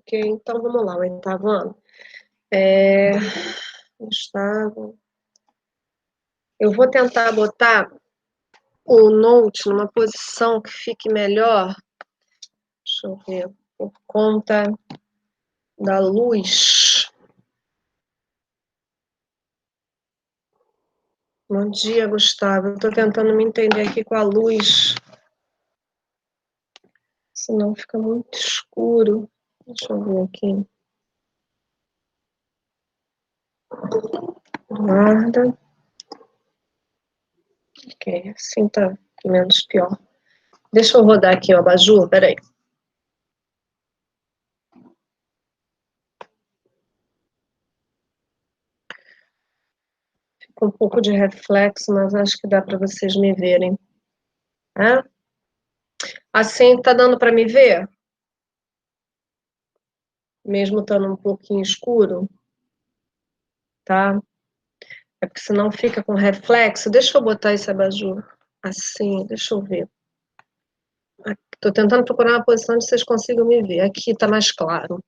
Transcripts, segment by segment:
Ok, então vamos lá, o oitavo ano. Gustavo. Eu vou tentar botar o Note numa posição que fique melhor. Deixa eu ver, por conta da luz. Bom dia, Gustavo. Eu tô tentando me entender aqui com a luz. Senão fica muito escuro. Deixa eu ver aqui. Guarda. Ok, assim tá menos pior. Deixa eu rodar aqui o abajur, peraí. Fica um pouco de reflexo, mas acho que dá para vocês me verem. Tá? Assim, tá dando para me ver? Mesmo estando um pouquinho escuro? Tá? É porque senão fica com reflexo. Deixa eu botar esse abajur assim, deixa eu ver. Estou tentando procurar uma posição onde vocês consigam me ver. Aqui tá mais claro.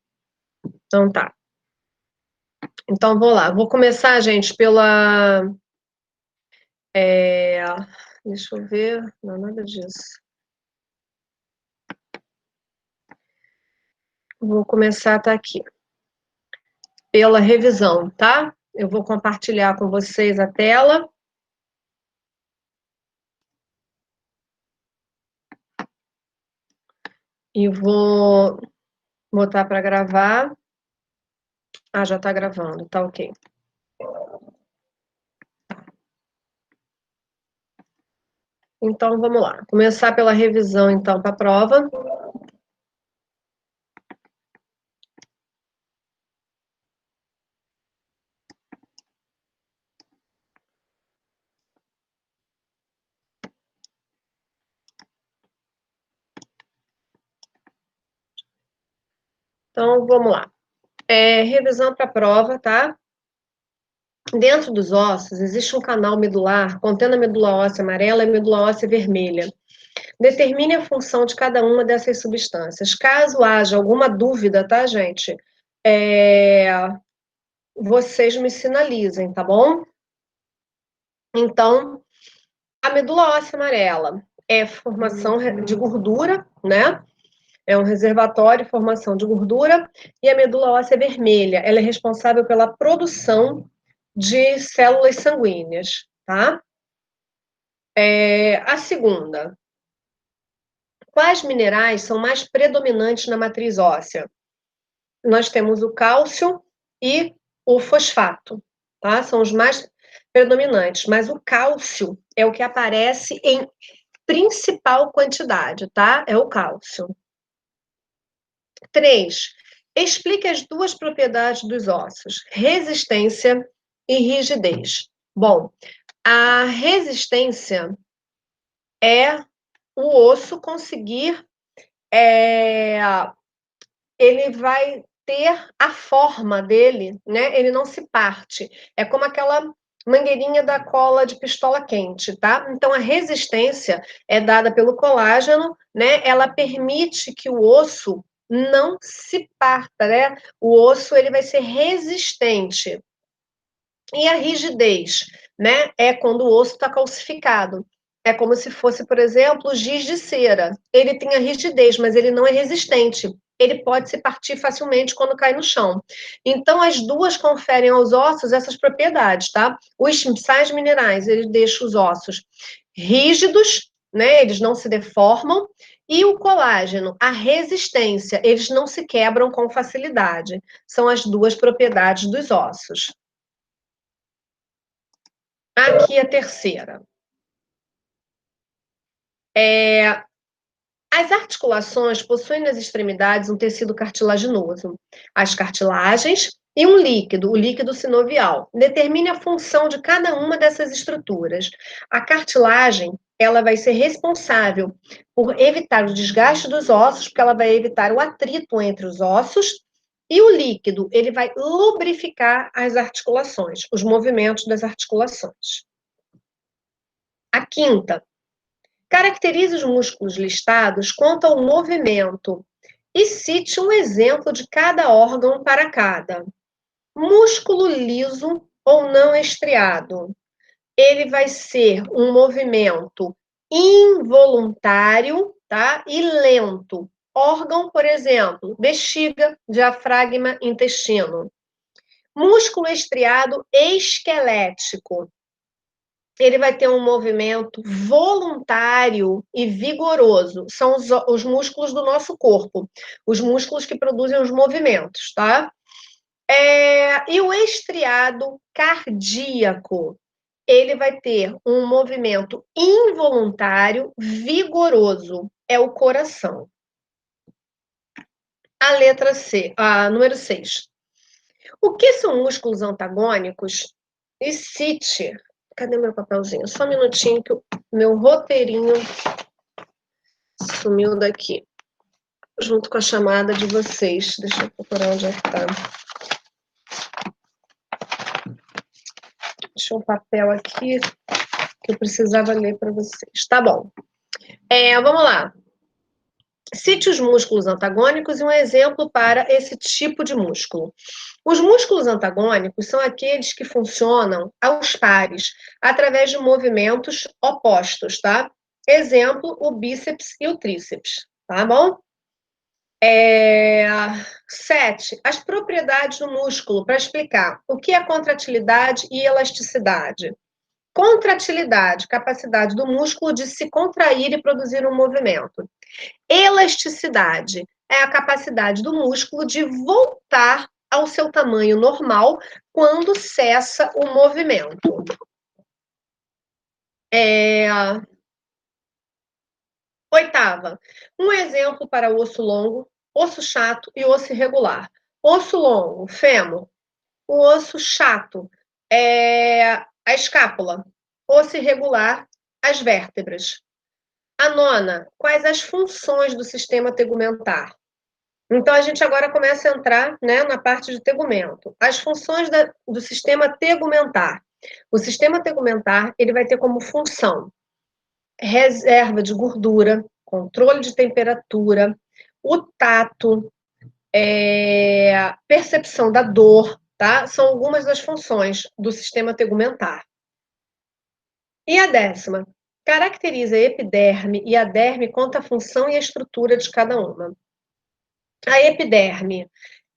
Então tá. Então vou lá. Vou começar, gente, pela. Deixa eu ver. Não, nada disso. Vou começar, tá aqui. Pela revisão, tá? Eu vou compartilhar com vocês a tela. E vou botar para gravar. Ah, já está gravando, tá ok. Então, vamos lá. Começar pela revisão, então, para a prova. Então, vamos lá. Revisão para a prova, tá? Dentro dos ossos, existe um canal medular contendo a medula óssea amarela e a medula óssea vermelha. Determine a função de cada uma dessas substâncias. Caso haja alguma dúvida, tá, gente? Vocês me sinalizem, tá bom? Então, a medula óssea amarela é formação de gordura, né? É um reservatório, formação de gordura, e a medula óssea vermelha, ela é responsável pela produção de células sanguíneas, tá? A segunda, quais minerais são mais predominantes na matriz óssea? Nós temos o cálcio e o fosfato, tá? São os mais predominantes, mas o cálcio é o que aparece em principal quantidade, tá? É o cálcio. 3. Explique as duas propriedades dos ossos, resistência e rigidez. Bom, a resistência é o osso conseguir, ele vai ter a forma dele, né? Ele não se parte. É como aquela mangueirinha da cola de pistola quente, tá? Então a resistência é dada pelo colágeno, né? Ela permite que o osso não se parta, né? O osso ele vai ser resistente. E a rigidez, né? É quando o osso está calcificado. É como se fosse, por exemplo, giz de cera. Ele tem a rigidez, mas ele não é resistente. Ele pode se partir facilmente quando cai no chão. Então, as duas conferem aos ossos essas propriedades, tá? Os sais minerais, eles deixam os ossos rígidos, né? Eles não se deformam. E o colágeno, a resistência, eles não se quebram com facilidade. São as duas propriedades dos ossos. Aqui a terceira. As articulações possuem nas extremidades um tecido cartilaginoso, as cartilagens e um líquido, o líquido sinovial. Determine a função de cada uma dessas estruturas. A cartilagem, ela vai ser responsável por evitar o desgaste dos ossos, porque ela vai evitar o atrito entre os ossos, e o líquido, ele vai lubrificar as articulações, os movimentos das articulações. A quinta, caracteriza os músculos listados quanto ao movimento E cite um exemplo de cada órgão para cada. Músculo liso ou não estriado. Ele vai ser um movimento involuntário, tá? E lento. Órgão, por exemplo, bexiga, diafragma, intestino. Músculo estriado esquelético. Ele vai ter um movimento voluntário e vigoroso. São os músculos do nosso corpo, os músculos que produzem os movimentos, tá? E o estriado cardíaco, ele vai ter um movimento involuntário vigoroso, é o coração. A letra C, a número 6. O que são músculos antagônicos? E cite. Cadê meu papelzinho? Só um minutinho que o meu roteirinho sumiu daqui. Junto com a chamada de vocês. Deixa eu procurar onde é que tá. Deixa um papel aqui que eu precisava ler para vocês. Tá bom. Vamos lá. Cite os músculos antagônicos e um exemplo para esse tipo de músculo. Os músculos antagônicos são aqueles que funcionam aos pares, através de movimentos opostos, tá? Exemplo, o bíceps e o tríceps, tá bom? 7. As propriedades do músculo, para explicar o que é contratilidade e elasticidade. Contratilidade, capacidade do músculo de se contrair e produzir um movimento. Elasticidade é a capacidade do músculo de voltar ao seu tamanho normal quando cessa o movimento. Oitava, um exemplo para osso longo, osso chato e osso irregular. Osso longo, fêmur. O osso chato, a escápula. Osso irregular, as vértebras. A nona, quais as funções do sistema tegumentar? Então, a gente agora começa a entrar, né, na parte de tegumento. As funções do sistema tegumentar. O sistema tegumentar, ele vai ter como função reserva de gordura, controle de temperatura, o tato, percepção da dor, tá? São algumas das funções do sistema tegumentar. E a 10ª, caracteriza a epiderme e a derme quanto à função e a estrutura de cada uma. A epiderme,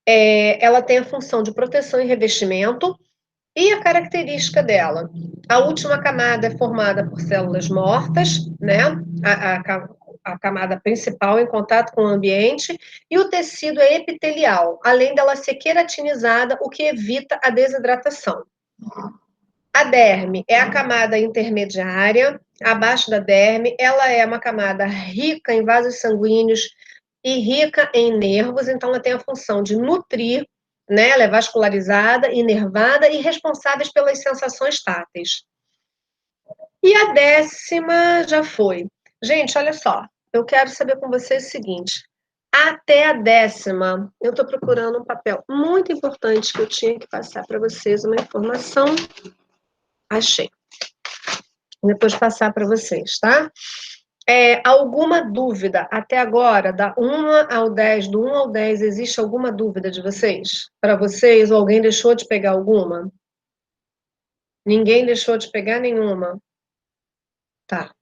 ela tem a função de proteção e revestimento, e a característica dela? A última camada é formada por células mortas, né? A camada principal em contato com o ambiente, e o tecido é epitelial, além dela ser queratinizada, o que evita a desidratação. A derme é a camada intermediária, abaixo da derme, ela é uma camada rica em vasos sanguíneos e rica em nervos, então ela tem a função de nutrir, né? Ela é vascularizada, inervada e responsáveis pelas sensações táteis. E a 10ª já foi. Gente, olha só, eu quero saber com vocês o seguinte, até a 10ª, eu estou procurando um papel muito importante que eu tinha que passar para vocês, uma informação. Achei. Depois passar para vocês, tá? Alguma dúvida até agora, da 1 ao 10, do 1 ao 10, existe alguma dúvida de vocês? Para vocês, ou alguém deixou de pegar alguma? Ninguém deixou de pegar nenhuma? Tá.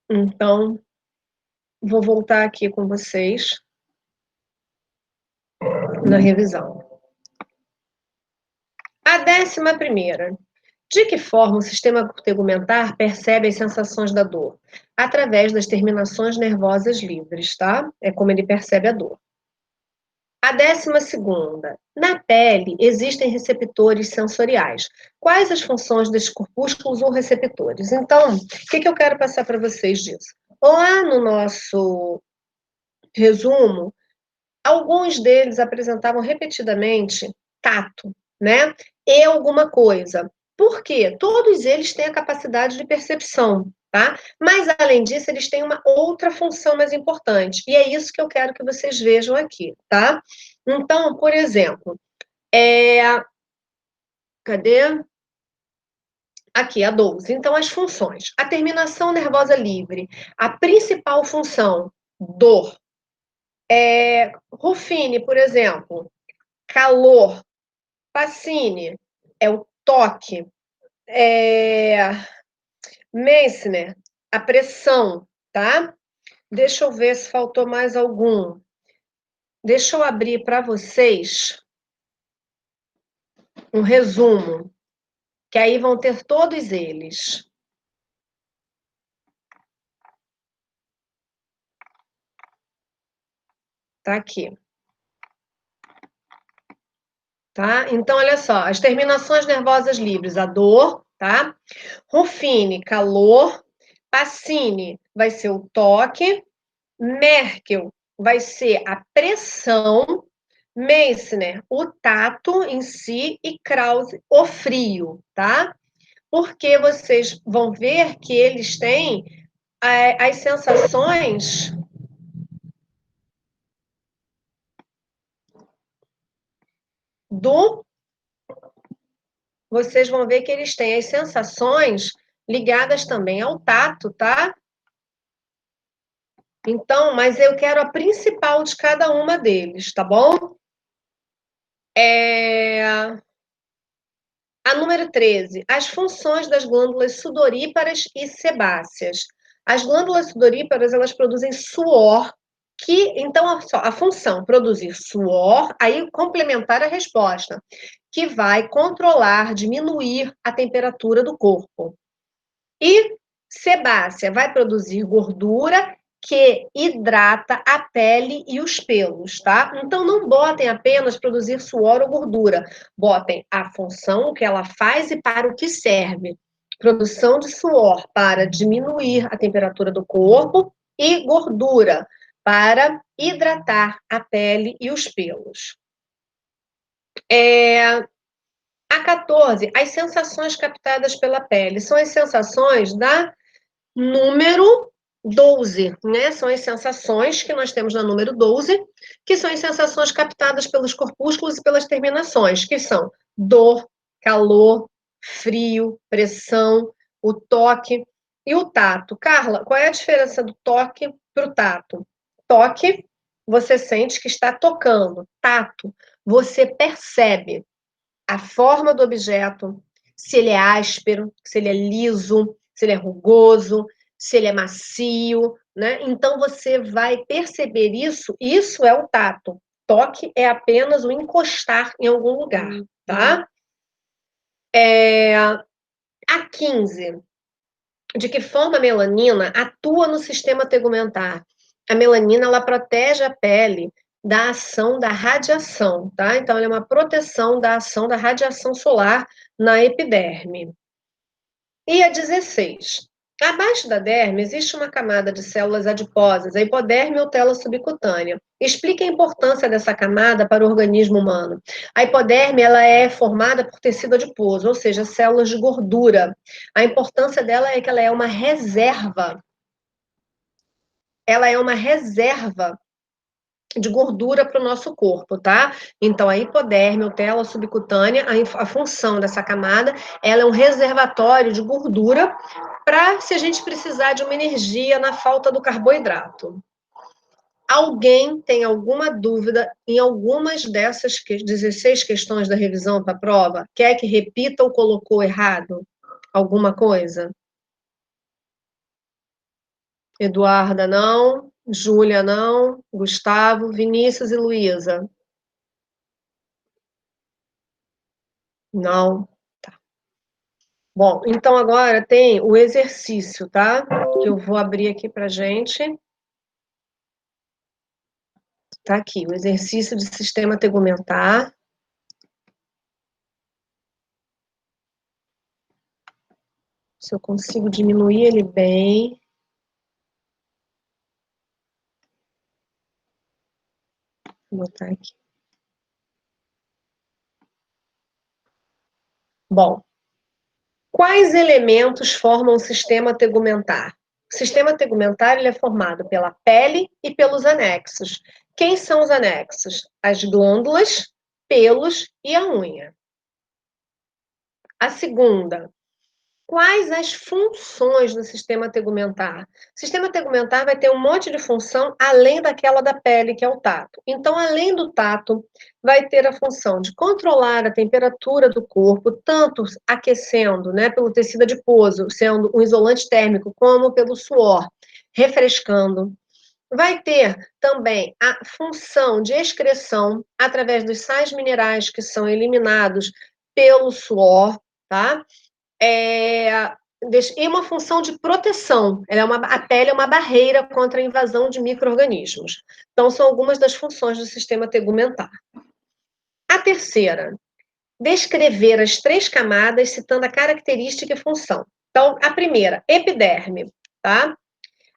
Então, vou voltar aqui com vocês na revisão. A 11ª. De que forma o sistema tegumentar percebe as sensações da dor? Através das terminações nervosas livres, tá? É como ele percebe a dor. A 12ª. Na pele existem receptores sensoriais. Quais as funções desses corpúsculos ou receptores? Então, o que eu quero passar para vocês disso? Lá no nosso resumo, alguns deles apresentavam repetidamente tato, né? E alguma coisa. Por quê? Todos eles têm a capacidade de percepção, tá? Mas, além disso, eles têm uma outra função mais importante. E é isso que eu quero que vocês vejam aqui, tá? Então, por exemplo, cadê? Aqui, a 12. Então, as funções. A terminação nervosa livre. A principal função, dor. Ruffini, por exemplo, calor. Pacini é o toque. Meissner, a pressão, tá? Deixa eu ver se faltou mais algum. Deixa eu abrir para vocês um resumo, que aí vão ter todos eles. Tá aqui. Tá? Então, olha só, as terminações nervosas livres, a dor, tá? Ruffini, calor. Pacini vai ser o toque. Merkel vai ser a pressão. Meissner, o tato em si. E Krause, o frio, tá? Porque vocês vão ver que eles têm as sensações do. Vocês vão ver que eles têm as sensações ligadas também ao tato, tá? Então, mas eu quero a principal de cada uma deles, tá bom? A número 13, as funções das glândulas sudoríparas e sebáceas. As glândulas sudoríparas, elas produzem suor, então, olha só, a função, produzir suor, aí complementar a resposta, que vai controlar, diminuir a temperatura do corpo. E sebácea vai produzir gordura que hidrata a pele e os pelos, tá? Então não botem apenas produzir suor ou gordura, botem a função que ela faz e para o que serve. Produção de suor para diminuir a temperatura do corpo e gordura para hidratar a pele e os pelos. A 14, as sensações captadas pela pele são as sensações da número 12, né? São as sensações que nós temos na número 12, que são as sensações captadas pelos corpúsculos e pelas terminações, que são dor, calor, frio, pressão, o toque e o tato. Carla, qual é a diferença do toque para o tato? Toque, você sente que está tocando. Tato, você percebe a forma do objeto, se ele é áspero, se ele é liso, se ele é rugoso, se ele é macio, né? Então você vai perceber isso, isso é o tato. Toque é apenas o encostar em algum lugar, tá? A 15. De que forma a melanina atua no sistema tegumentar? A melanina, ela protege a pele da ação da radiação, tá? Então, ela é uma proteção da ação da radiação solar na epiderme. E a 16. Abaixo da derme existe uma camada de células adiposas, a hipoderme ou tela subcutânea. Explique a importância dessa camada para o organismo humano. A hipoderme, ela é formada por tecido adiposo, ou seja, células de gordura. A importância dela é que ela é uma reserva. Ela é uma reserva de gordura para o nosso corpo, tá? Então, a hipoderme ou tela subcutânea, a função dessa camada, ela é um reservatório de gordura para se a gente precisar de uma energia na falta do carboidrato. Alguém tem alguma dúvida em algumas dessas 16 questões da revisão para a prova? Quer que repita ou colocou errado alguma coisa? Eduarda, não. Júlia, não. Gustavo, Vinícius e Luísa. Não. Tá. Bom, então agora tem o exercício, tá? Que eu vou abrir aqui pra gente. Tá aqui, o exercício de sistema tegumentar. Se eu consigo diminuir ele bem. Vou botar aqui. Bom, quais elementos formam o sistema tegumentar? O sistema tegumentar ele é formado pela pele e pelos anexos. Quem são os anexos? As glândulas, pelos e a unha. A segunda, quais as funções do sistema tegumentar? O sistema tegumentar vai ter um monte de função além daquela da pele, que é o tato. Então, além do tato, vai ter a função de controlar a temperatura do corpo, tanto aquecendo, né, pelo tecido adiposo, sendo um isolante térmico, como pelo suor, refrescando. Vai ter também a função de excreção através dos sais minerais que são eliminados pelo suor, tá? E uma função de proteção. A pele é uma barreira contra a invasão de micro-organismos. Então, são algumas das funções do sistema tegumentar. A terceira, descrever as 3 camadas, citando a característica e função. Então, a primeira, epiderme, tá?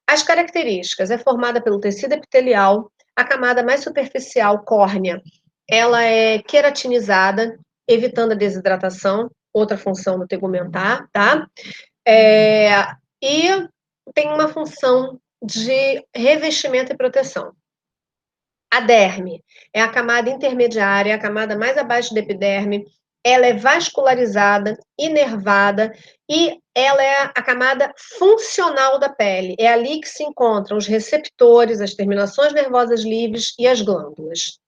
As características, é formada pelo tecido epitelial, a camada mais superficial, córnea, ela é queratinizada, evitando a desidratação, outra função do tegumentar, tá? E tem uma função de revestimento e proteção. A derme é a camada intermediária, a camada mais abaixo da epiderme, ela é vascularizada, inervada e ela é a camada funcional da pele. É ali que se encontram os receptores, as terminações nervosas livres e as glândulas.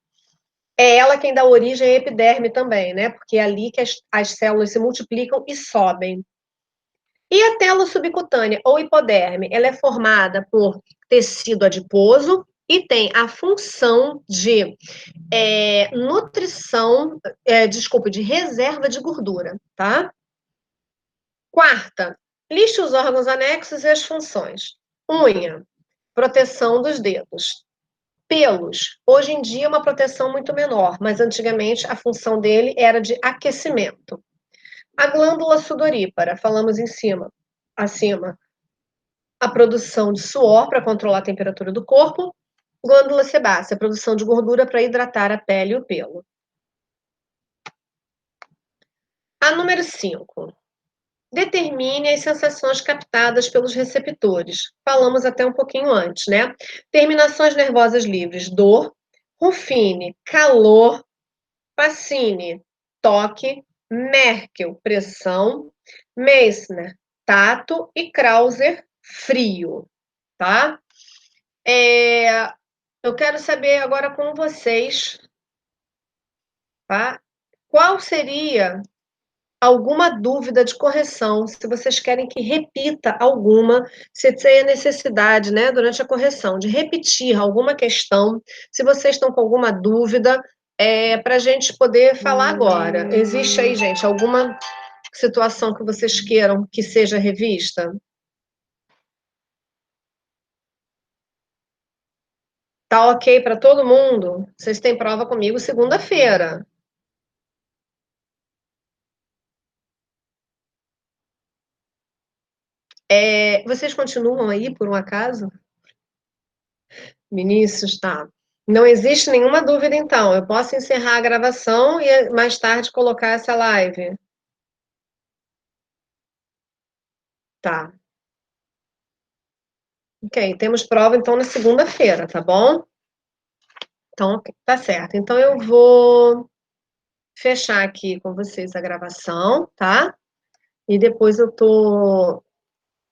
É ela quem dá origem à epiderme também, né? Porque é ali que as células se multiplicam e sobem. E a tela subcutânea, ou hipoderme, ela é formada por tecido adiposo e tem a função de nutrição, de reserva de gordura, tá? Quarta, liste os órgãos anexos e as funções. Unha, proteção dos dedos. Pelos, hoje em dia é uma proteção muito menor, mas antigamente a função dele era de aquecimento. A glândula sudorípara, falamos acima, a produção de suor para controlar a temperatura do corpo. Glândula sebácea, a produção de gordura para hidratar a pele e o pelo. A número 5. Determine as sensações captadas pelos receptores. Falamos até um pouquinho antes, né? Terminações nervosas livres, dor. Ruffini, calor. Pacini, toque. Merkel, pressão. Meissner, tato. E Krauser, frio, tá? Eu quero saber agora com vocês, tá? Qual seria alguma dúvida de correção, se vocês querem que repita alguma, se tem a necessidade, né, durante a correção, de repetir alguma questão, se vocês estão com alguma dúvida, para a gente poder falar agora. Existe aí, gente, alguma situação que vocês queiram que seja revista? Tá ok para todo mundo? Vocês têm prova comigo segunda-feira. Vocês continuam aí, por um acaso? Vinícius, tá. Não existe nenhuma dúvida, então. Eu posso encerrar a gravação e mais tarde colocar essa live? Tá. Ok, temos prova, então, na segunda-feira, tá bom? Então, ok, tá certo. Então, eu vou fechar aqui com vocês a gravação, tá? E depois eu tô